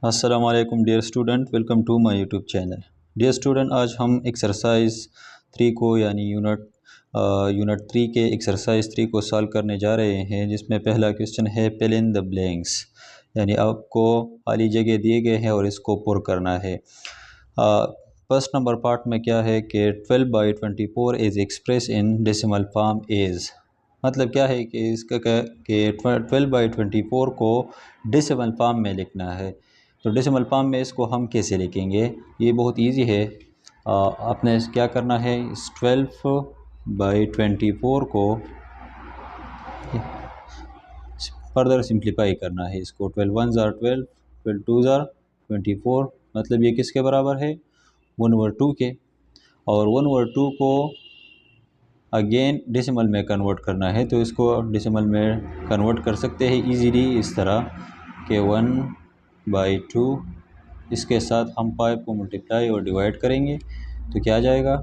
अस्सलाम वालेकुम dear student, welcome to my YouTube channel. Dear student, आज हम एक्सरसाइज 3 को यानी यूनिट 3 के एक्सरसाइज 3 को सॉल्व करने जा रहे हैं, जिसमें पहला क्वेश्चन है फिल इन द ब्लैंक्स, यानी आपको खाली जगह दिए गए हैं और इसको पुर करना है। फर्स्ट नंबर पार्ट में क्या है कि 12/24 is express in decimal form is, मतलब क्या है कि इसका कि 12/24 को डेसिमल फॉर्म में लिखना है। तो डेसिमल फॉर्म में इसको हम कैसे लिखेंगे, ये बहुत इजी है। आपने क्या करना है, इस 12/24 को फर्दर सिंप्लीफाई करना है। इसको 12 1 ज़ार 12, 12 2 ज़ार 24, मतलब ये किसके बराबर है, 1/2 के। और 1/2 को अगेन डेसिमल में कन्वर्ट करना है, तो इसको डेसिमल में कन्वर्ट कर सकते हैं इजीली इस तरह कि 1/2, इसके साथ हम 5 को मल्टीप्लाई और डिवाइड करेंगे तो क्या आ जाएगा,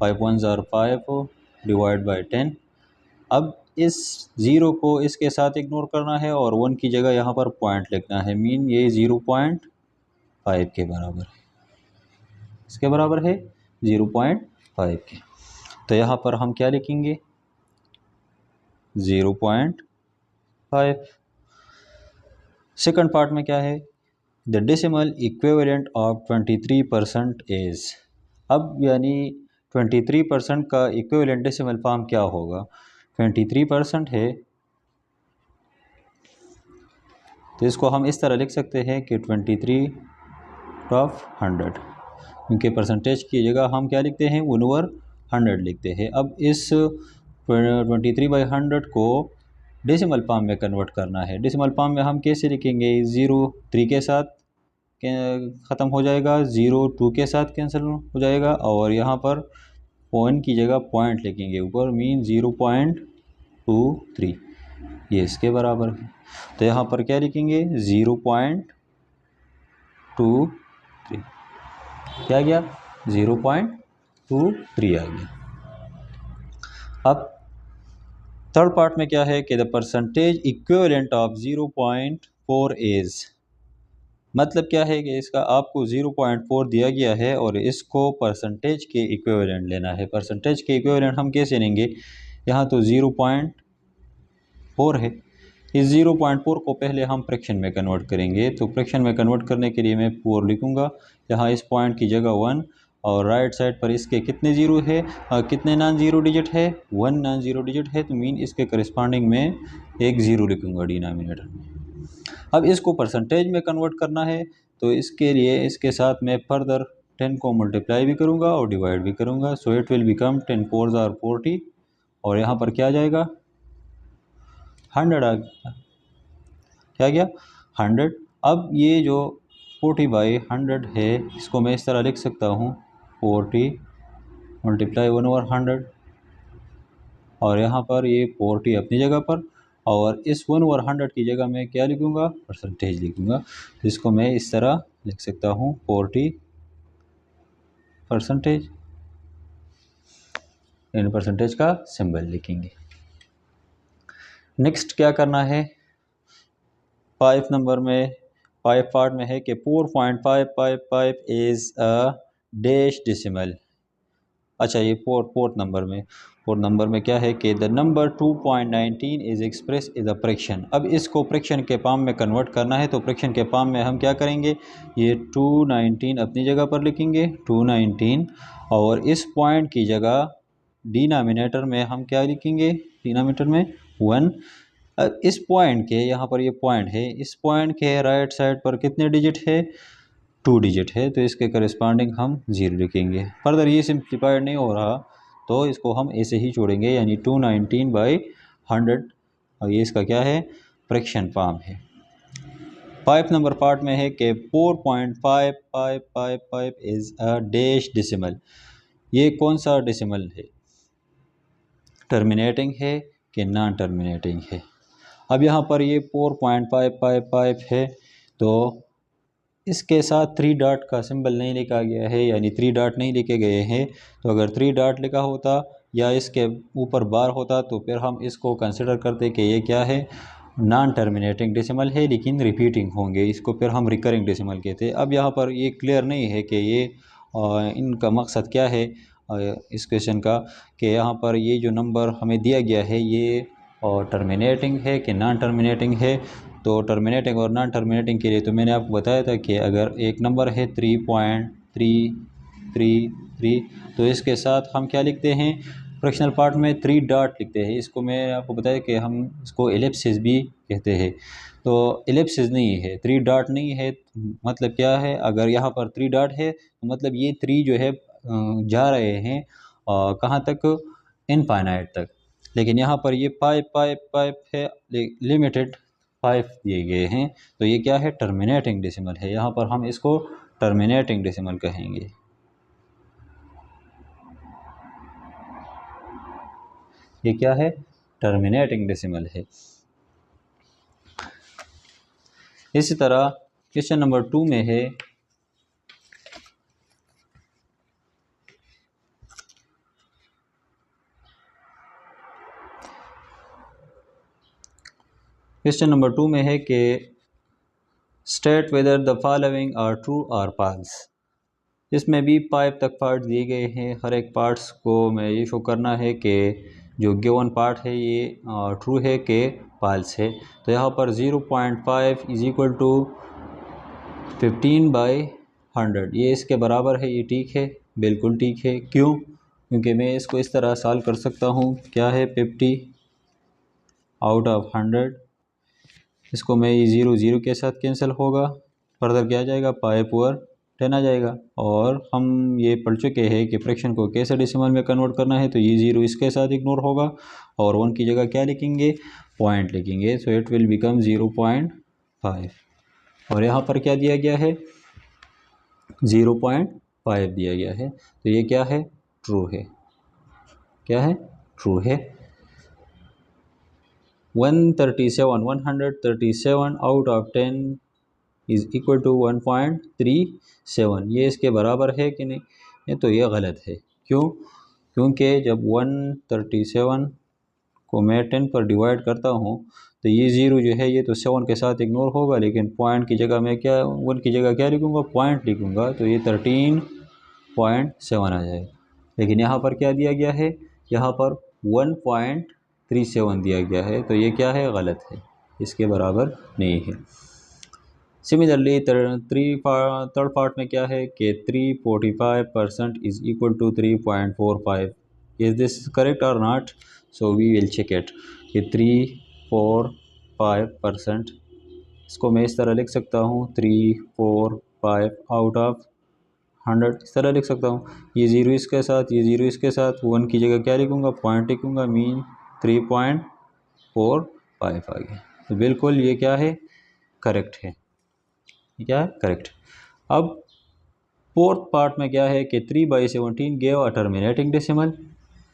5 1 ज़ार 5 डिवाइड बाई 10। अब इस ज़ीरो को इसके साथ इग्नोर करना है और 1 की जगह यहाँ पर पॉइंट लिखना है, मीन ये 0.5 के बराबर है, इसके बराबर है 0.5 के। तो यहाँ पर हम क्या लिखेंगे, 0.5। सेकंड पार्ट में क्या है, the decimal equivalent of 23% is. अब यानी 23% का इक्विवेलेंट डेसिमल फॉर्म क्या होगा, 23% है तो इसको हम इस तरह लिख सकते हैं कि 23/100, क्योंकि परसेंटेज की जगह हम क्या लिखते हैं, 1/100 लिखते हैं। अब इस 23/100 को डेसिमल फॉर्म में कन्वर्ट करना है। डेसिमल फॉर्म में हम कैसे लिखेंगे, 0 3 के साथ ख़त्म हो जाएगा, 0 2 के साथ कैंसिल हो जाएगा, और यहाँ पर पॉइंट की जगह पॉइंट लिखेंगे ऊपर, मीन 0.23, ये इसके बराबर है। तो यहाँ पर क्या लिखेंगे, 0.23, क्या गया, 0.23 आ गया। अब थर्ड पार्ट में क्या है कि the percentage equivalent of 0.4 is, मतलब क्या है कि इसका आपको 0.4 दिया गया है और इसको परसेंटेज के इक्विवेलेंट लेना है। परसेंटेज के इक्विवेलेंट हम कैसे लेंगे, यहाँ तो 0.4 है, इस 0.4 को पहले हम फ्रैक्शन में कन्वर्ट करेंगे। तो फ्रैक्शन में कन्वर्ट करने के लिए मैं 4 लिखूँगा, यहाँ इस पॉइंट की जगह 1, और राइट साइड पर इसके कितने ज़ीरो है, कितने नॉन ज़ीरो डिजिट है, 1 नॉन ज़ीरो डिजिट है, तो मीन इसके करस्पॉन्डिंग में एक ज़ीरो लिखूँगा डिनोमिनेटर में। अब इसको परसेंटेज में कन्वर्ट करना है, तो इसके लिए इसके साथ मैं फर्दर 10 को मल्टीप्लाई भी करूँगा और डिवाइड भी करूँगा, सो इट विल बिकम 10 4 ज़ार 40, और यहाँ पर क्या आ जाएगा, 100 आ गया, क्या गया, 100। अब ये जो 40/100 है, इसको मैं इस तरह लिख सकता हूँ, 40 मल्टीप्लाई 1/100, और यहाँ पर ये 40 अपनी जगह पर, और इस 1/100 की जगह मैं क्या लिखूँगा, परसेंटेज लिखूँगा। इसको मैं इस तरह लिख सकता हूँ, 40%, इन परसेंटेज का सिंबल लिखेंगे। नेक्स्ट क्या करना है, 5 नंबर में 5 पार्ट में है कि 4.555 इज़ अ डैश डेसिमल। अच्छा, ये फोर्थ नंबर में क्या है कि the number 2.19 is express is a fraction. अब इसको फ्रैक्शन के फॉर्म में कन्वर्ट करना है, तो फ्रैक्शन के फॉर्म में हम क्या करेंगे, ये 219 अपनी जगह पर लिखेंगे, 219, और इस पॉइंट की जगह डिनोमिनेटर में हम क्या लिखेंगे, डिनोमिनेटर में 1। इस पॉइंट के, यहाँ पर ये पॉइंट है, इस पॉइंट के राइट साइड पर कितने डिजिट है, 2 डिजिट है, तो इसके करस्पॉन्डिंग हम 0 लिखेंगे। फर्दर ये सिंप्लीफाइड नहीं हो रहा तो इसको हम ऐसे ही छोड़ेंगे, यानी 219/100, और ये इसका क्या है, फ्रैक्शन फॉर्म है। 5 नंबर पार्ट में है कि 4.5555 इज़ अ डैश डेसिमल। ये कौन सा डेसिमल है, टर्मिनेटिंग है कि नॉन टर्मिनेटिंग है। अब यहाँ पर ये 4.555 है, तो इसके साथ 3 डॉट का सिंबल नहीं लिखा गया है, यानी 3 डॉट नहीं लिखे गए हैं। तो अगर 3 डॉट लिखा होता या इसके ऊपर बार होता तो फिर हम इसको कंसिडर करते कि ये क्या है, नॉन टर्मिनेटिंग डेसिमल है लेकिन रिपीटिंग होंगे, इसको फिर हम रिकरिंग डेसिमल कहते हैं। अब यहाँ पर ये क्लियर नहीं है कि ये इनका मकसद क्या है इस क्वेश्चन का, कि यहाँ पर ये जो नंबर हमें दिया गया है ये टर्मिनेटिंग है कि नॉन टर्मिनेटिंग है। तो टर्मिनेटिंग और नॉन टर्मिनेटिंग के लिए तो मैंने आपको बताया था कि अगर एक नंबर है 3.333, तो इसके साथ हम क्या लिखते हैं, फ्रैक्शनल पार्ट में 3 डॉट लिखते हैं। इसको मैं आपको बताया कि हम इसको एलिप्सिस भी कहते हैं। तो एलिप्सिस नहीं है, 3 डॉट नहीं है, मतलब क्या है, अगर यहाँ पर 3 डॉट है तो मतलब ये 3 जो है जा रहे हैं कहाँ तक, इनफाइनाइट तक। लेकिन यहाँ पर ये पाइप पाइप पाइप है, लिमिटेड 5 दिए गए हैं, तो ये क्या है, टर्मिनेटिंग डेसिमल है। यहाँ पर हम इसको टर्मिनेटिंग डेसिमल कहेंगे। ये क्या है, टर्मिनेटिंग डेसिमल है। इसी तरह क्वेश्चन नंबर 2 में है कि state whether the following are true और फॉल्स। इसमें भी 5 तक पार्ट दिए गए हैं। हर एक पार्ट्स को मैं ये शो करना है कि जो गिवन पार्ट है ये ट्रू है कि फॉल्स है। तो यहाँ पर 0.5 इज इक्वल टू 15/100, ये इसके बराबर है। ये ठीक है, बिल्कुल ठीक है। क्यों? क्योंकि मैं इसको इस तरह सॉल्व कर सकता हूँ, क्या है 50/100, इसको मैं ये 0 0 के साथ कैंसिल होगा, फर्दर क्या आ जाएगा, π/10 आ जाएगा। और हम ये पढ़ चुके हैं कि फ्रैक्शन को कैसे डेसिमल में कन्वर्ट करना है। तो ये 0 इसके साथ इग्नोर होगा और 1 की जगह क्या लिखेंगे, पॉइंट लिखेंगे। सो इट विल बिकम 0.5। और यहाँ पर क्या दिया गया है, 0.5 दिया गया है। तो ये क्या है, ट्रू है। क्या है, ट्रू है। 137 out of 10 is equal to 1.37, ये इसके बराबर है कि नहीं, तो ये गलत है। क्यों? क्योंकि जब 137 को मैं 10 पर डिवाइड करता हूँ तो ये 0 जो है ये तो 7 के साथ इग्नोर होगा, लेकिन पॉइंट की जगह मैं क्या, 1 की जगह क्या लिखूँगा, पॉइंट लिखूँगा, तो ये 13.7 आ जाएगा। लेकिन यहाँ पर क्या दिया गया है, यहाँ पर 1.37 दिया गया है, तो ये क्या है, गलत है, इसके बराबर नहीं है। सिमिलरली थर्ड पार्ट में क्या है कि 345% is equal to 3.45। Is this correct और not? So we will check it कि 345%, इसको मैं इस तरह लिख सकता हूँ, 345 आउट ऑफ 100, इस तरह लिख सकता हूँ। ये 0 इसके साथ, ये 0 इसके साथ, 1 की जगह क्या लिखूँगा, पॉइंट लिखूँगा, मीन 3.45 आ गया। तो बिल्कुल ये क्या है, करेक्ट है। क्या है, करेक्ट। अब फोर्थ पार्ट में क्या है कि 3/17 गेव अ टर्मिनेटिंग डेसिमल।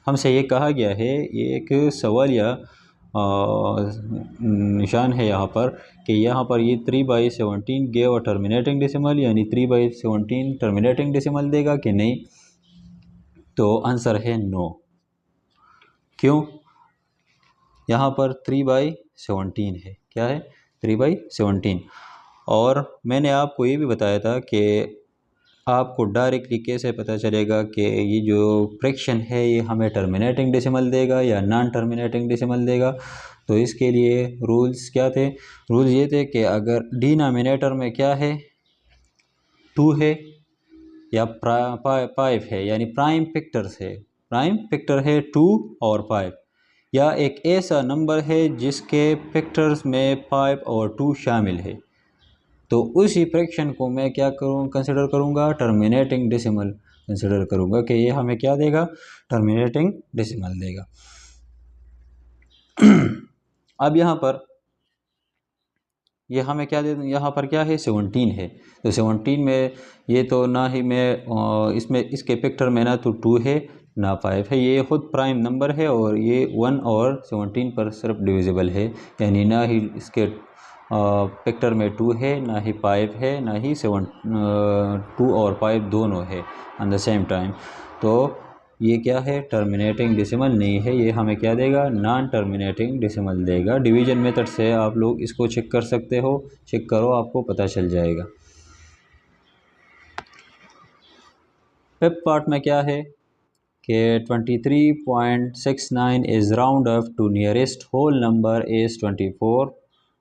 हमसे ये कहा गया है, ये एक सवाल या निशान है यहाँ पर कि यहाँ पर ये 3/17 गेव अ टर्मिनेटिंग डेसिमल, यानी 3/17 टर्मिनेटिंग डेसिमल देगा कि नहीं। तो आंसर है नो। क्यों? यहाँ पर 3/17 है। क्या है, 3/17। और मैंने आपको ये भी बताया था कि आपको डायरेक्टली कैसे पता चलेगा कि ये जो फ्रैक्शन है ये हमें टर्मिनेटिंग डेसिमल देगा या नॉन टर्मिनेटिंग डेसिमल देगा। तो इसके लिए रूल्स क्या थे? रूल्स ये थे कि अगर डिनोमिनेटर में क्या है, 2 है या 5 है, यानी प्राइम फैक्टर्स है, प्राइम फैक्टर है 2 और 5, या एक ऐसा नंबर है जिसके फैक्टर्स में 5 और 2 शामिल है, तो उसी फ्रैक्शन को मैं क्या करूँ, कंसिडर करूँगा, टर्मिनेटिंग डेसिमल कंसिडर करूँगा कि ये हमें क्या देगा, टर्मिनेटिंग डेसिमल देगा। अब यहाँ पर ये हमें क्या दे, यहाँ पर क्या है, 17 है। तो 17 में ये तो ना ही मैं इसमें इसके फैक्टर में ना तो 2 है ना 5 है, ये खुद प्राइम नंबर है और ये 1 और 17 पर सिर्फ डिविजिबल है, यानी ना ही इसके फैक्टर में 2 है, ना ही 5 है, ना ही 2 और 5 दोनों है ऑन द सेम टाइम। तो ये क्या है, टर्मिनेटिंग डेसिमल नहीं है, ये हमें क्या देगा, नॉन टर्मिनेटिंग डेसिमल देगा। डिवीजन मेथड से आप लोग इसको चेक कर सकते हो, चेक करो आपको पता चल जाएगा। फिफ्थ पार्ट में क्या है कि 23.69 is round up to nearest whole number is 24,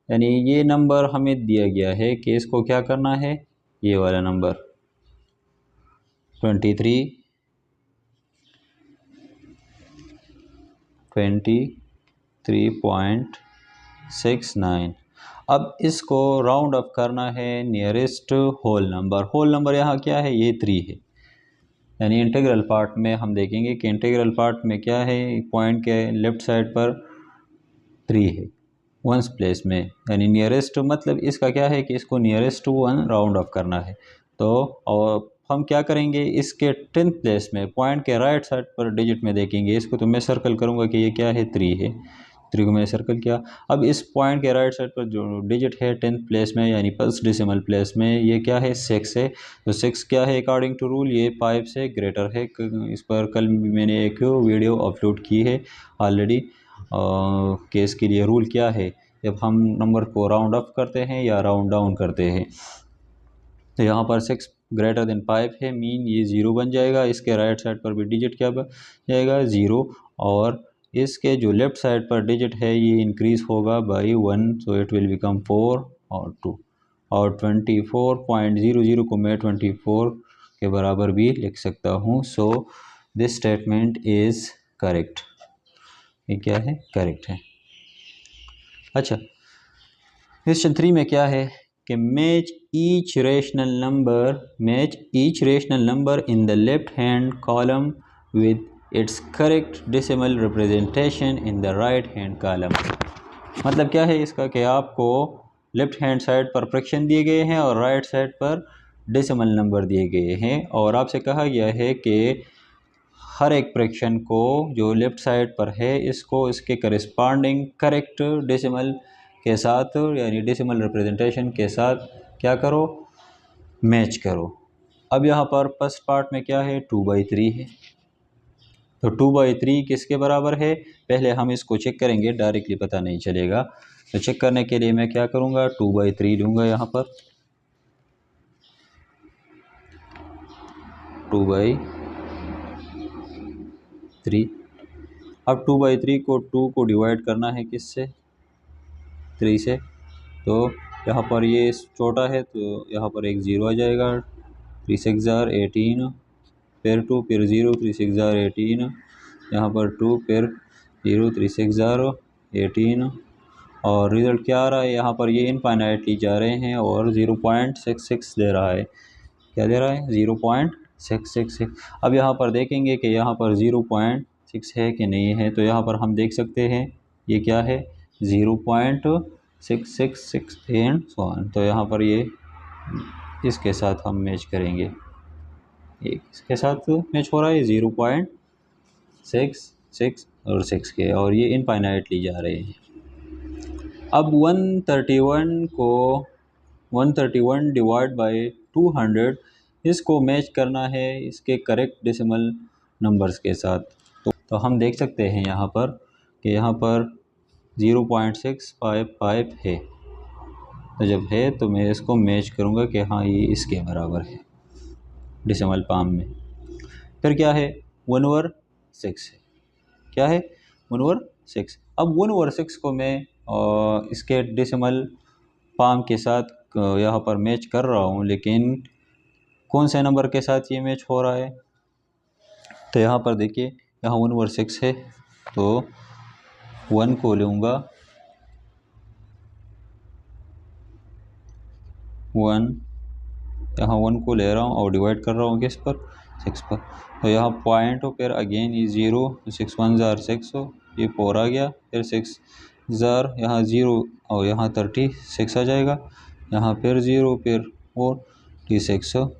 यानी ये नंबर हमें दिया गया है कि इसको क्या करना है, ये वाला नंबर 23.69, अब इसको राउंड अप करना है nearest whole number. Whole number यहाँ क्या है, ये 3 है, यानी इंटीग्रल पार्ट में हम देखेंगे कि इंटीग्रल पार्ट में क्या है, पॉइंट के लेफ़्ट साइड पर 3 है वंस प्लेस में, यानी नियरेस्ट मतलब इसका क्या है कि इसको नियरेस्ट टू 1 राउंड ऑफ करना है। तो और हम क्या करेंगे, इसके 10th प्लेस में पॉइंट के राइट साइड पर डिजिट में देखेंगे, इसको तो मैं सर्कल करूँगा कि ये क्या है, 3 है, 3 को मैंने सर्कल किया। अब इस पॉइंट के राइट साइड पर जो डिजिट है 10th प्लेस में यानी फर्स्ट डेसिमल प्लेस में, ये क्या है, 6 है। तो 6 क्या है अकॉर्डिंग टू रूल, ये 5 से ग्रेटर है। इस पर कल मैंने एक वीडियो अपलोड की है ऑलरेडी कि इसके लिए रूल क्या है जब हम नंबर को राउंड अप करते हैं या राउंड डाउन करते हैं। तो यहाँ पर 6 ग्रेटर देन 5 है, मीन ये 0 बन जाएगा। इसके राइट साइड पर भी डिजिट क्या बन जाएगा, 0, और इसके जो लेफ़्ट साइड पर डिजिट है ये इंक्रीज़ होगा by 1, so it will become 4 और 2, और 24.00 को मैं 24 के बराबर भी लिख सकता हूँ। So this statement is correct, ये क्या है, करेक्ट है। अच्छा, क्वेश्चन 3 में क्या है कि match each rational number in the left hand column with its correct decimal representation in the right hand column. मतलब क्या है इसका कि आपको लेफ्ट हैंड साइड पर फ्रैक्शन दिए गए हैं और राइट साइड पर डेसिमल नंबर दिए गए हैं, और आपसे कहा गया है कि हर एक फ्रैक्शन को जो लेफ़्ट साइड पर है इसको इसके करस्पॉन्डिंग करेक्ट डेसिमल के साथ यानी डेसिमल रिप्रेजेंटेशन के साथ क्या करो, मैच करो। अब यहाँ पर फर्स्ट पार्ट में क्या है, 2/3 है, तो 2/3 किसके बराबर है, पहले हम इसको चेक करेंगे, डायरेक्टली पता नहीं चलेगा। तो चेक करने के लिए मैं क्या करूँगा, 2/3 लूँगा यहाँ पर, 2/3। अब 2/3 को 2 को डिवाइड करना है किससे, 3 से, तो यहाँ पर ये छोटा है तो यहाँ पर एक 0 आ जाएगा, 3 6 18, फिर 2 फिर 0, 3 6 18, यहाँ पर 2 फिर 0, 3 6 18, और रिज़ल्ट क्या आ रहा है, यहाँ पर ये इनफाइनाइटली जा रहे हैं और 0.66 दे रहा है। क्या दे रहा है, 0.666। अब यहाँ पर देखेंगे कि यहाँ पर 0.6 है कि नहीं है, तो यहाँ पर हम देख सकते हैं ये क्या है, 0.666 एंड सो ऑन। तो यहाँ पर ये इसके साथ हम मैच करेंगे, इसके साथ मैच हो रहा है 0.66 और 6 के, और ये इनफाइनाइटली जा रहे हैं। अब 131 डिवाइड बाई 200 इसको मैच करना है इसके करेक्ट डेसिमल नंबर्स के साथ। तो हम देख सकते हैं यहाँ पर कि यहाँ पर 0.655 है, तो जब है तो मैं इसको मैच करूँगा कि हाँ ये इसके बराबर है डेसिमल पाम में। फिर क्या है, 1/6 है, क्या है, 1/6। अब 1/6 को मैं इसके डेसिमल पाम के साथ यहाँ पर मैच कर रहा हूँ, लेकिन कौन से नंबर के साथ ये मैच हो रहा है, तो यहाँ पर देखिए यहाँ 1/6 है, तो 1 को लूँगा, 1 यहाँ 1 को ले रहा हूँ और डिवाइड कर रहा हूँ किस पर, 6 पर। तो यहाँ पॉइंट हो, फिर अगेन ये 0, 6 1 6 हो, ये 4 आ गया, फिर 6 यहाँ 0 और यहाँ 36 आ जाएगा, यहाँ फिर 0 फिर 4 36 हो,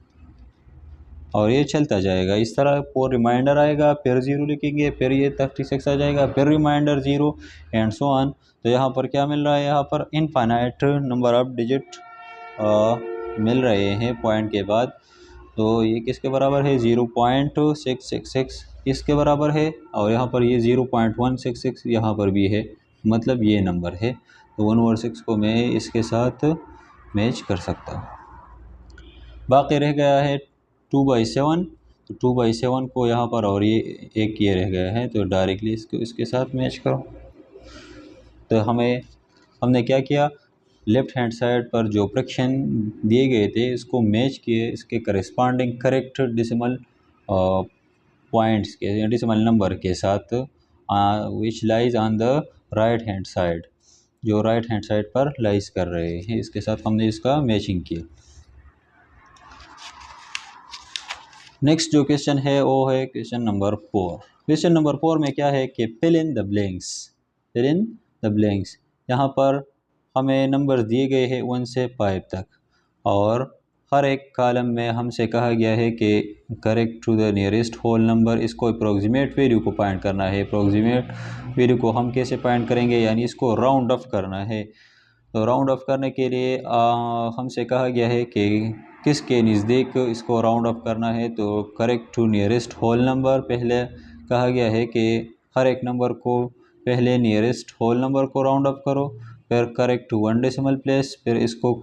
और ये चलता जाएगा इस तरह। 4 रिमाइंडर आएगा, फिर 0 लिखेंगे, फिर ये 36 आ जाएगा, फिर रिमाइंडर 0 एंड सो ऑन। तो यहाँ पर क्या मिल रहा है, यहाँ पर इनफाइनाइट नंबर ऑफ डिजिट मिल रहे हैं पॉइंट के बाद। तो ये किसके बराबर है 0.666 इसके बराबर है, और यहाँ पर ये 0.166 यहाँ पर भी है, मतलब ये नंबर है। तो 1/6 को मैं इसके साथ मैच कर सकता हूँ। बाकी रह गया है 2/7, तो 2/7 को यहाँ पर, और ये रह गया है, तो डायरेक्टली इसको इसके साथ मैच करो। तो हमने क्या किया, लेफ्ट हैंड साइड पर जो फ्रैक्शन दिए गए थे इसको मैच किए इसके करस्पॉन्डिंग करेक्ट डेसिमल पॉइंट्स के, डेसिमल नंबर के साथ, which lies on the right hand side, जो राइट हैंड साइड पर लाइज कर रहे हैं, इसके साथ हमने इसका मैचिंग किया। नेक्स्ट जो क्वेश्चन है वो है क्वेश्चन नंबर 4। क्वेश्चन नंबर 4 में क्या है कि fill in the blanks, fill in the blanks. यहाँ पर हमें नंबर दिए गए हैं 1 से 5 तक, और हर एक कॉलम में हमसे कहा गया है कि correct to the nearest whole number, इसको अप्रोक्सीमेट वैल्यू को फाइंड करना है। अप्रोक्सीमेट वैल्यू को हम कैसे फाइंड करेंगे, यानी इसको राउंड ऑफ करना है। तो राउंड ऑफ करने के लिए हमसे कहा गया है कि किसके नज़दीक इसको राउंड ऑफ करना है। तो correct to nearest whole number, पहले कहा गया है कि हर एक नंबर को पहले नियरेस्ट होल नंबर को राउंड ऑफ करो, फिर करेक्ट टू 1 डेसिमल प्लेस, फिर इसको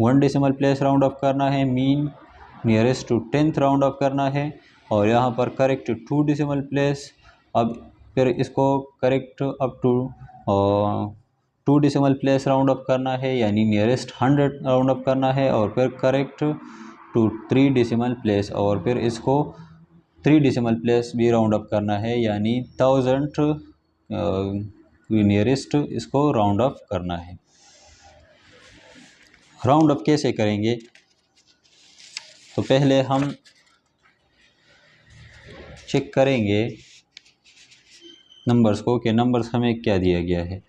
1 डेसिमल प्लेस राउंड ऑफ करना है, mean nearest to 10th round off करना है, और यहाँ पर करेक्ट 2 डेसिमल प्लेस। अब फिर इसको correct up to 2 decimal place round off करना है, यानी नियरेस्ट 100 राउंड ऑफ करना है, और फिर करेक्ट टू 3 डेसिमल प्लेस, और फिर इसको 3 डेसिमल प्लेस भी राउंड ऑफ करना है, यानी 1000 नियरेस्ट इसको राउंड ऑफ करना है। राउंड ऑफ कैसे करेंगे, तो पहले हम चेक करेंगे नंबर्स को कि नंबर्स हमें क्या दिया गया है।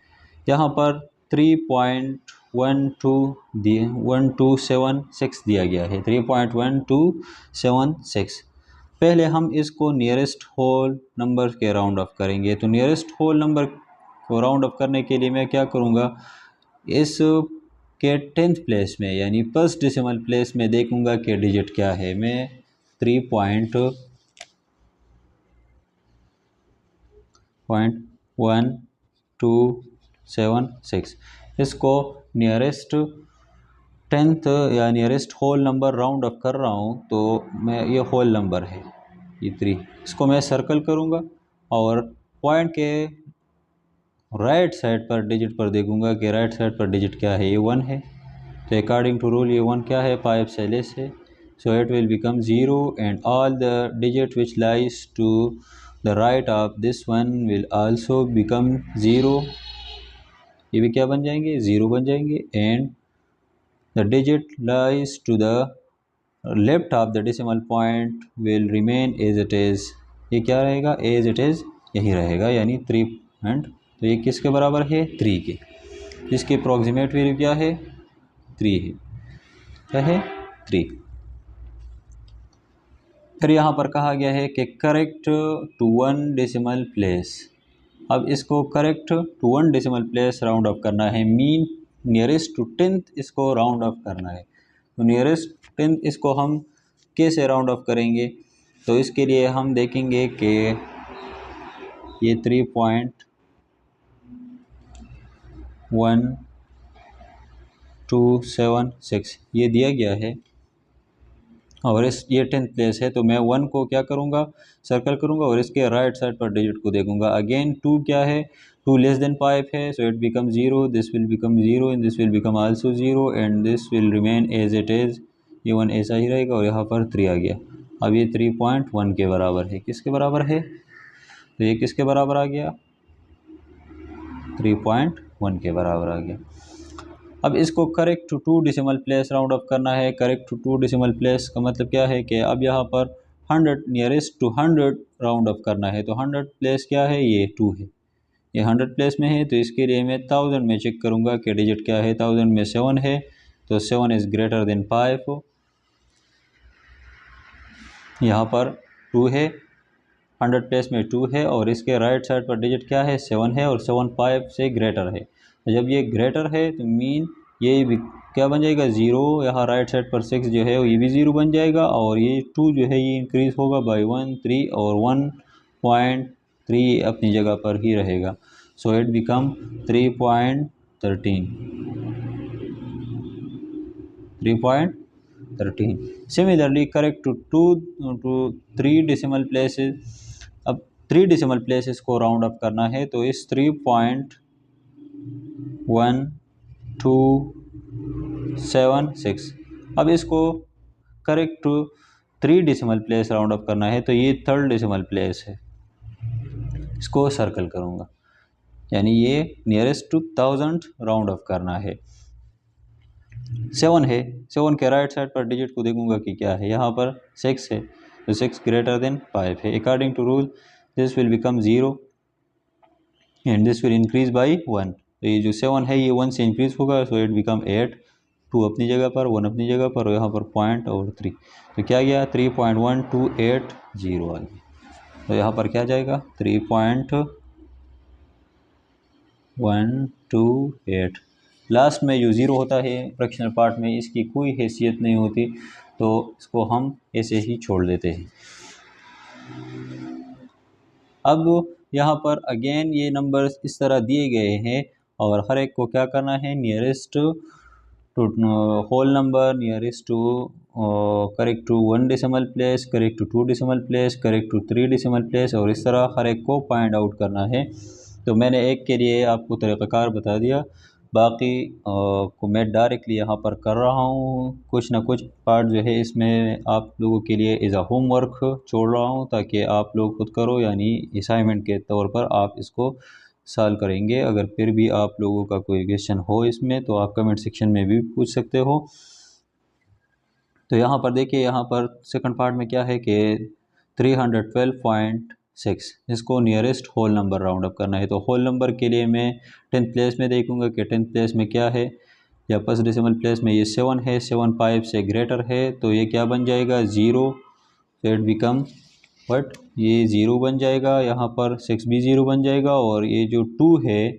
यहाँ पर 3.1276 दिया गया है, 3.1276। पहले हम इसको नियरेस्ट होल नंबर के राउंड ऑफ करेंगे। तो नियरेस्ट होल नंबर को राउंड ऑफ करने के लिए मैं क्या करूँगा, इस के 10th प्लेस में यानी फर्स्ट डेसिमल प्लेस में देखूँगा कि डिजिट क्या है। मैं 3.1276 इसको नियरेस्ट 10th या nearest whole number round off कर रहा हूँ। तो मैं ये होल नंबर है ये 3, इसको मैं सर्कल करूँगा और पॉइंट के राइट साइड पर डिजिट पर देखूँगा कि राइट साइड पर डिजिट क्या है, ये 1 है। तो अकॉर्डिंग टू रूल ये 1 क्या है, 5 से लेस है, so it will become 0 and all the digit which lies to the right of this one will also become 0, ये भी क्या बन जाएंगे, 0 बन जाएंगे। And the digit lies to the left of the decimal point will remain as it is, ये क्या रहेगा, एज इट इज़ यही रहेगा, यानी 3 पॉइंट। तो ये किसके बराबर है, 3 के, जिसकी अप्रॉक्सीमेट वैल्यू क्या है, 3 है, क्या है 3। फिर यहाँ पर कहा गया है कि करेक्ट टू 1 डेसिमल प्लेस। अब इसको correct to 1 decimal place round off करना है, मीन नियरेस्ट टू 10th इसको राउंड ऑफ करना है। तो नियरेस्ट 10th इसको हम कैसे राउंड ऑफ करेंगे, तो इसके लिए हम देखेंगे कि ये 3.1276 ये दिया गया है और ये 10th प्लेस है। तो मैं 1 को क्या करूँगा, सर्कल करूँगा और इसके राइट साइड पर डिजिट को देखूँगा। अगेन 2 क्या है, 2 लेस देन 5 है, so it become 0, this will become 0 and this will become also 0 and this will remain as it is, ये 1 ऐसा ही रहेगा और यहाँ पर 3 आ गया। अब ये 3.1 के बराबर है, किसके बराबर है, तो ये किसके बराबर आ गया, 3.1 के बराबर आ गया। अब इसको correct to 2 decimal place round off करना है। करेक्ट टू 2 डेसिमल प्लेस का मतलब क्या है कि अब यहाँ पर 100 नियरेस्ट टू 100 राउंड ऑफ करना है। तो 100 प्लेस क्या है, ये 2 है, ये 100 प्लेस में है। तो इसके लिए मैं 1000 में चेक करूँगा कि डिजिट क्या है, 1000 में 7 है, तो 7 इज़ ग्रेटर देन 5। यहाँ पर 2 है, 100 प्लेस में 2 है और इसके राइट साइड पर डिजिट क्या है, 7 है और 7 5 से ग्रेटर है। तो जब ये ग्रेटर है तो मीन ये भी क्या बन जाएगा 0, यहाँ राइट साइड पर 6 जो है ये भी 0 बन जाएगा, और ये 2 जो है ये इंक्रीज़ होगा बाई 1 3, और 1.3 अपनी जगह पर ही रहेगा। So it become 3.13। Similarly correct to 3 decimal places. अब 3 डेसिमल प्लेसेस को राउंड अप करना है, तो इस 3.1276, अब इसको correct to 3 decimal place round up करना है, तो ये 3rd डेसिमल प्लेस है, इसको सर्कल करूँगा, यानी ये नियरेस्ट टू 1000 राउंड अप करना है। 7 है, 7 के राइट साइड पर डिजिट को देखूंगा कि क्या है, यहाँ पर 6 है, तो 6 ग्रेटर देन 5 है। According to rule this will become 0 and this will increase by 1। तो ये जो 7 है ये 1 से इंक्रीज होगा, सो इट बिकम 8, 2 अपनी जगह पर, 1 अपनी जगह पर, और यहाँ पर पॉइंट और 3, तो क्या गया 3.1280 आ गया। तो यहाँ पर क्या जाएगा 3.128। लास्ट में जो 0 होता है फ्रैक्शनल पार्ट में, इसकी कोई हैसियत नहीं होती, तो इसको हम ऐसे ही छोड़ देते हैं। अब यहाँ पर अगेन ये नंबर्स इस तरह दिए गए हैं, और हर एक को क्या करना है, nearest to whole number, nearest to correct to 1 decimal place, correct to 2 decimal place, correct to 3 decimal place, और इस तरह हर एक को फाइंड आउट करना है। तो मैंने एक के लिए आपको तरीक़ाकार बता दिया, बाकी को मैं डायरेक्टली यहाँ पर कर रहा हूँ। कुछ ना कुछ पार्ट जो है इसमें आप लोगों के लिए एज आ होमवर्क छोड़ रहा हूँ, ताकि आप लोग खुद करो, यानी असाइनमेंट के तौर पर आप इसको सॉल्व करेंगे। अगर फिर भी आप लोगों का कोई क्वेश्चन हो इसमें, तो आप कमेंट सेक्शन में भी पूछ सकते हो। तो यहाँ पर देखिए, यहाँ पर सेकंड पार्ट में क्या है कि 312.6, इसको nearest whole number round up करना है। तो होल नंबर के लिए मैं 10th प्लेस में देखूंगा कि 10th प्लेस में क्या है, या फर्स्ट डेसिमल प्लेस में ये 7 है, 7 5 से ग्रेटर है, तो ये क्या बन जाएगा 0, तो इट बिकम बट ये 0 बन जाएगा, यहाँ पर 6 भी 0 बन जाएगा, और ये जो 2 है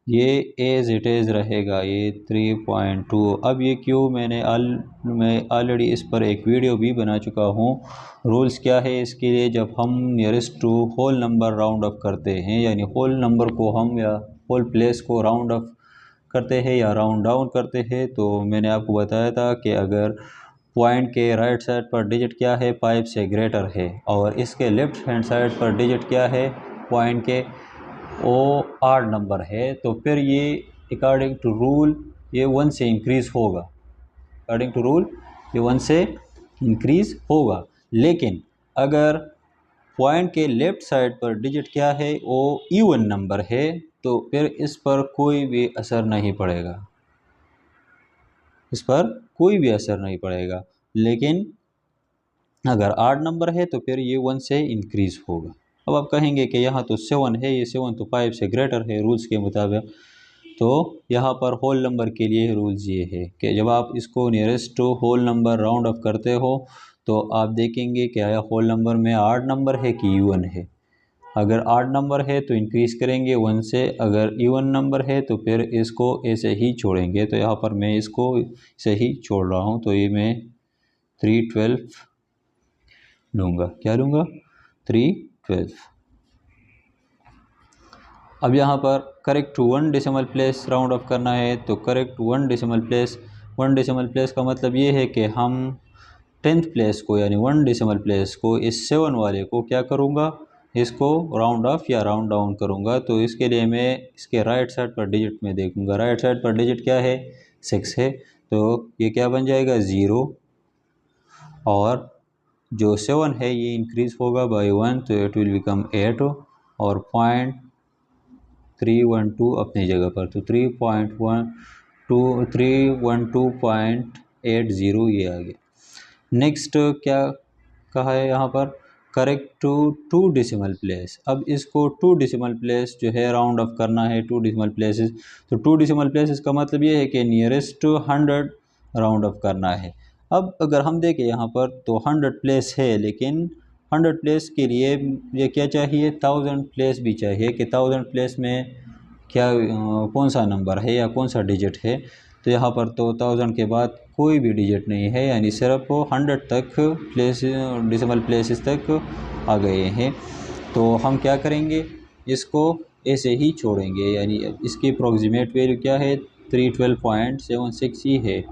ये एज इट इज़ रहेगा, ये 3.2। अब ये क्यों, मैं ऑलरेडी इस पर एक वीडियो भी बना चुका हूँ। रूल्स क्या है इसके लिए, जब हम nearest to whole number round up करते हैं, यानी होल नंबर को हम या होल प्लेस को राउंड अप करते हैं या राउंड डाउन करते हैं, तो मैंने आपको बताया था कि अगर पॉइंट के राइट साइड पर डिजिट क्या है 5 से ग्रेटर है, और इसके लेफ्ट हैंड साइड पर डिजिट क्या है पॉइंट के वो आड नंबर है, तो फिर ये अकॉर्डिंग टू रूल ये 1 से इंक्रीज़ होगा, अकॉर्डिंग टू रूल ये 1 से इंक्रीज़ होगा। लेकिन अगर पॉइंट के लेफ़्ट साइड पर डिजिट क्या है वो इवन नंबर है, तो फिर इस पर कोई भी असर नहीं पड़ेगा, इस पर कोई भी असर नहीं पड़ेगा। लेकिन अगर आड नंबर है तो फिर ये 1 से इंक्रीज़ होगा। अब आप कहेंगे कि यहाँ तो 7 है, ये 7 तो 5 से ग्रेटर है रूल्स के मुताबिक, तो यहाँ पर होल नंबर के लिए रूल्स ये है कि जब आप इसको nearest to whole number round up करते हो, तो आप देखेंगे कि आया होल नंबर में आड नंबर है कि इवन है। अगर आड नंबर है तो इंक्रीज़ करेंगे 1 से, अगर इवन नंबर है तो फिर इसको ऐसे ही छोड़ेंगे। तो यहाँ पर मैं इसको ऐसे ही छोड़ रहा हूँ, तो ये मैं 312 लूँगा, क्या लूँगा 312। अब यहाँ पर correct to 1 decimal place round off करना है, तो correct 1 decimal place, 1 decimal place का मतलब ये है कि हम 10th प्लेस को यानी 1 डेसिमल प्लेस को इस 7 वाले को क्या करूँगा, इसको राउंड ऑफ या राउंड डाउन करूँगा। तो इसके लिए मैं इसके राइट साइड पर डिजिट में देखूँगा, राइट साइड पर डिजिट क्या है 6 है, तो ये क्या बन जाएगा 0, और जो 7 है ये इंक्रीज़ होगा बाई 1, तो इट विल बिकम 8, और 312 अपनी जगह पर, तो 312.80 ये आ गया। नेक्स्ट क्या कहा है यहाँ पर, करेक्ट टू 2 डेसिमल प्लेस। अब इसको 2 डेसिमल प्लेस जो है राउंड ऑफ करना है, 2 डेसिमल प्लेसेस। तो 2 डेसिमल प्लेसेस का मतलब ये है कि नियरेस्ट टू 100 राउंड ऑफ करना है। अब अगर हम देखें यहाँ पर तो 100 प्लेस है, लेकिन 100 प्लेस के लिए ये क्या चाहिए 1000 प्लेस भी चाहिए कि 1000 प्लेस में क्या कौन सा नंबर है या कौन सा डिजिट है। तो यहाँ पर तो 1000 के बाद कोई भी डिजिट नहीं है, यानी सिर्फ 100 तक डेसिमल प्लेसेस तक आ गए हैं। तो हम क्या करेंगे, इसको ऐसे ही छोड़ेंगे, यानी इसकी अप्रॉक्सीमेट वैल्यू क्या है 312.76 ही है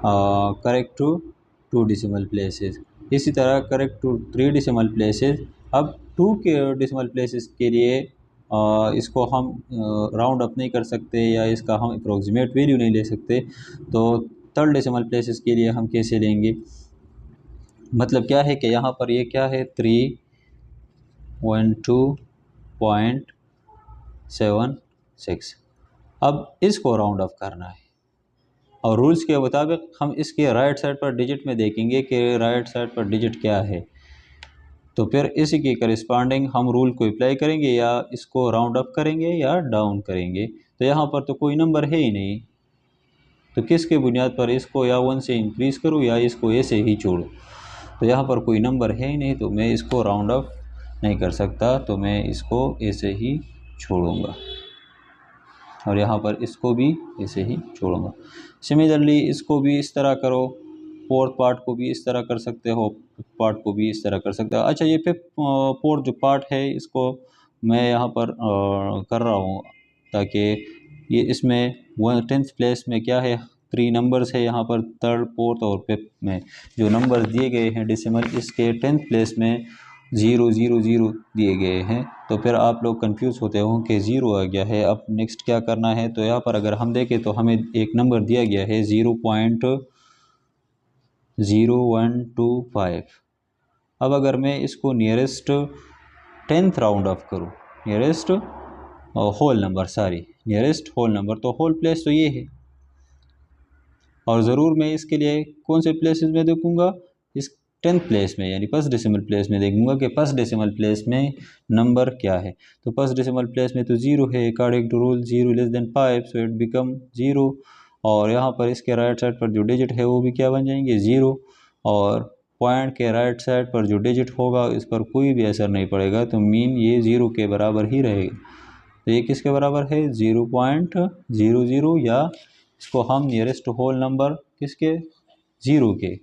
करेक्ट टू डेसिमल प्लेसेस। इसी तरह करेक्ट टू 3 डेसिमल प्लेसेस। अब 2 के डेसिमल प्लेसेस के लिए इसको हम राउंड अप नहीं कर सकते या इसका हम अप्रॉक्सीमेट वैल्यू नहीं ले सकते। तो 3 डेसिमल प्लेसेस के लिए हम कैसे लेंगे, मतलब क्या है कि यहाँ पर ये क्या है 312.76। अब इसको राउंड ऑफ करना है और रूल्स के मुताबिक हम इसके राइट साइड पर डिजिट में देखेंगे कि राइट साइड पर डिजिट क्या है। तो फिर इसी के करस्पॉन्डिंग हम रूल को अप्लाई करेंगे, या इसको राउंड अप करेंगे या डाउन करेंगे। तो यहाँ पर तो कोई नंबर है ही नहीं, तो किसके बुनियाद पर इसको या 1 से इंक्रीज़ करूँ या इसको ऐसे ही छोड़ूँ। तो यहाँ पर कोई नंबर है ही नहीं, तो मैं इसको राउंड अप नहीं कर सकता, तो मैं इसको ऐसे ही छोड़ूंगा और यहाँ पर इसको भी ऐसे ही छोड़ूंगा। सिमिलरली इसको भी इस तरह करो, फोर्थ पार्ट को भी इस तरह कर सकते हो, पार्ट को भी इस तरह कर सकते हो। अच्छा, ये फिफ्थ फोर्थ जो पार्ट है इसको मैं यहाँ पर कर रहा हूँ ताकि ये इसमें 10th प्लेस में क्या है 3 नंबर्स है यहाँ पर, थर्ड फोर्थ और फिफ्थ में जो नंबर दिए गए हैं डेसिमल, इसके 10th प्लेस में 000 दिए गए हैं। तो फिर आप लोग कंफ्यूज होते हो कि 0 आ गया है, अब नेक्स्ट क्या करना है। तो यहाँ पर अगर हम देखें तो हमें एक नंबर दिया गया है 0.0125। अब अगर मैं इसको नियरेस्ट 10th राउंड ऑफ करूँ, nearest whole number, nearest whole number, तो होल प्लेस तो ये है, और ज़रूर मैं इसके लिए कौन से प्लेसेस में देखूंगा, इस 10th प्लेस में, यानी फर्स्ट डेसिमल प्लेस में देखूंगा कि फर्स्ट डेसिमल प्लेस में नंबर क्या है। तो फर्स्ट डेसिमल प्लेस में तो 0 है, according to rule 0 less than 5, so it become 0। और यहाँ पर इसके राइट साइड पर जो डिजिट है वो भी क्या बन जाएंगे 0, और पॉइंट के राइट साइड पर जो डिजिट होगा इस पर कोई भी असर नहीं पड़ेगा, तो मीन ये 0 के बराबर ही रहेगा। तो ये किसके बराबर है 0.00, या इसको हम नियरेस्ट होल नंबर किसके 0 के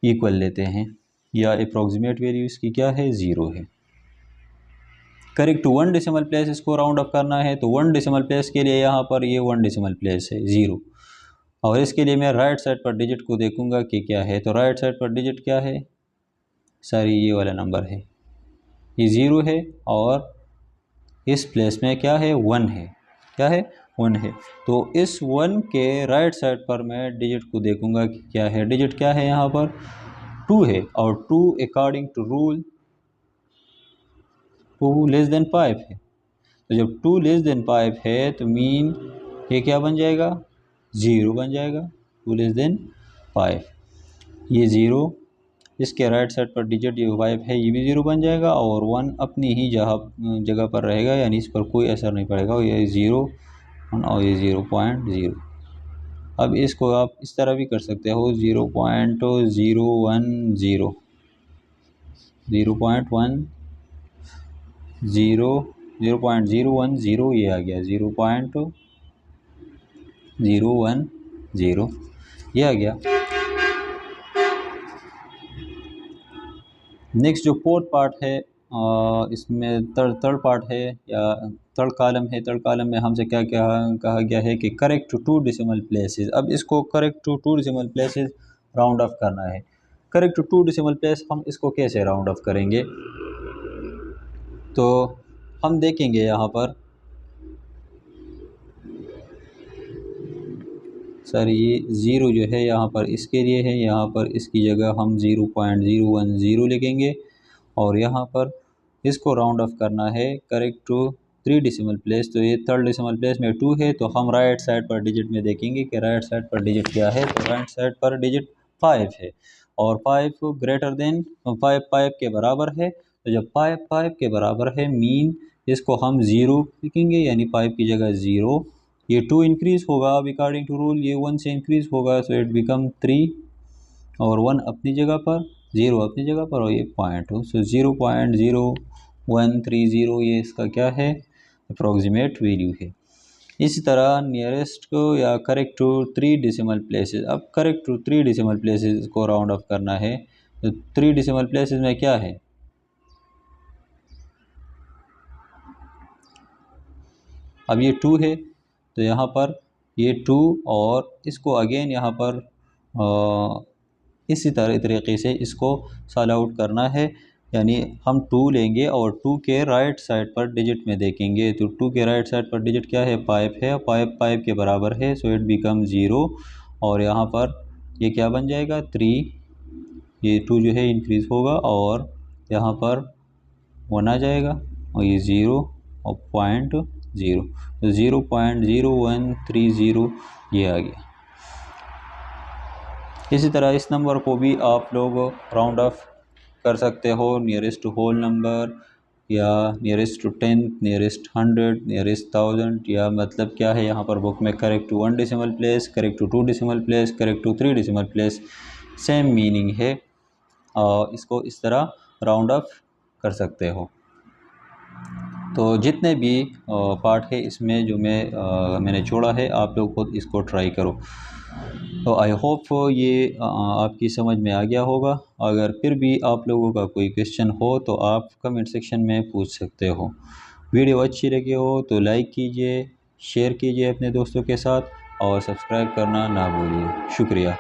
इक्वल लेते हैं, या अप्रॉक्सीमेट वैल्यू इसकी क्या है 0 है। करेक्ट टू 1 डेसिमल प्लेस इसको राउंड अप करना है, तो 1 डेसिमल प्लेस के लिए यहाँ पर ये 1 डेसिमल प्लेस है 0, और इसके लिए मैं राइट साइड पर डिजिट को देखूंगा कि क्या है। तो राइट साइड पर डिजिट क्या है, ये वाला नंबर है, ये 0 है, और इस प्लेस में क्या है 1 है, क्या है 1 है। तो इस 1 के राइट साइड पर मैं डिजिट को देखूंगा कि क्या है, डिजिट क्या है यहाँ पर 2 है, और 2 according to rule 2 less than 5 है। तो जब 2 लेस देन 5 है तो मीन ये क्या बन जाएगा 0 बन जाएगा, 2 लेस देन 5, ये 0, इसके राइट साइड पर डिजिट ये 5 है, ये भी 0 बन जाएगा, और 1 अपनी ही जगह पर रहेगा, यानी इस पर कोई असर नहीं पड़ेगा, ये 0 और ये 0.0। अब इसको आप इस तरह भी कर सकते हो 0.010, 0.10, 0.010, ये आ गया 0.010, ये आ गया। नेक्स्ट जो फोर्थ पार्ट है इसमें थर्ड पार्ट है या थर्ड कॉलम है, थर्ड कॉलम में हमसे क्या क्या कहा गया है कि करेक्ट टू 2 डेसिमल प्लेसेस। अब इसको correct to 2 decimal places round off करना है। करेक्ट टू 2 डेसिमल प्लेस हम इसको कैसे राउंड ऑफ करेंगे, तो हम देखेंगे यहाँ पर ये 0 जो है यहाँ पर इसके लिए है, यहाँ पर इसकी जगह हम 0.010 लिखेंगे, और यहाँ पर इसको राउंड ऑफ करना है करेक्ट टू 3 डेसिमल प्लेस। तो ये थर्ड डेसिमल प्लेस में 2 है, तो हम राइट साइड पर डिजिट में देखेंगे कि राइट साइड पर डिजिट क्या है। तो राइट साइड पर डिजिट 5 है, और 5 ग्रेटर देन 5 के बराबर है। तो जब 5 के बराबर है मीन इसको हम 0 लिखेंगे, यानी 5 की जगह 0, ये 2 इंक्रीज़ होगा, अब अकॉर्डिंग टू रूल ये 1 से इंक्रीज़ होगा, सो इट बिकम 3, और 1 अपनी जगह पर, 0 अपनी जगह पर, और ये पॉइंट हो, सो 0.0130 ये इसका क्या है अप्रॉक्सीमेट वैल्यू है। इसी तरह नियरेस्ट को या करेक्ट टू 3 डेसिमल प्लेसेस, अब करेक्ट टू 3 डेसिमल प्लेसेस को राउंड ऑफ करना है। तो 3 डेसिमल प्लेसेस में क्या है, अब ये 2 है तो यहाँ पर ये 2 और इसको अगेन यहाँ पर इसी तरीके से इसको सॉल्व आउट करना है। यानी हम 2 लेंगे और 2 के राइट साइड पर डिजिट में देखेंगे, तो 2 के राइट साइड पर डिजिट क्या है, 5 है, 5 के बराबर है, सो इट बिकम 0। और यहाँ पर ये क्या बन जाएगा 3, ये 2 जो है इंक्रीज़ होगा और यहाँ पर 1 आ जाएगा और ये 0 और 0.0, तो 0.0130 ये आ गया। इसी तरह इस नंबर को भी आप लोग राउंड ऑफ कर सकते हो, नियरेस्ट टू होल नंबर या नियरेस्ट टू 10, नियरेस्ट 100, नियरेस्ट 1000, या मतलब क्या है यहाँ पर बुक में correct to 1 decimal place, correct to 2 decimal place, correct to 3 decimal place, same meaning है। इसको इस तरह राउंड ऑफ कर सकते हो। तो जितने भी पार्ट है इसमें जो मैंने छोड़ा है, आप लोग खुद इसको ट्राई करो। तो आई होप ये आपकी समझ में आ गया होगा। अगर फिर भी आप लोगों का कोई क्वेश्चन हो तो आप कमेंट सेक्शन में पूछ सकते हो। वीडियो अच्छी लगी हो तो लाइक कीजिए, शेयर कीजिए अपने दोस्तों के साथ और सब्सक्राइब करना ना भूलिए। शुक्रिया।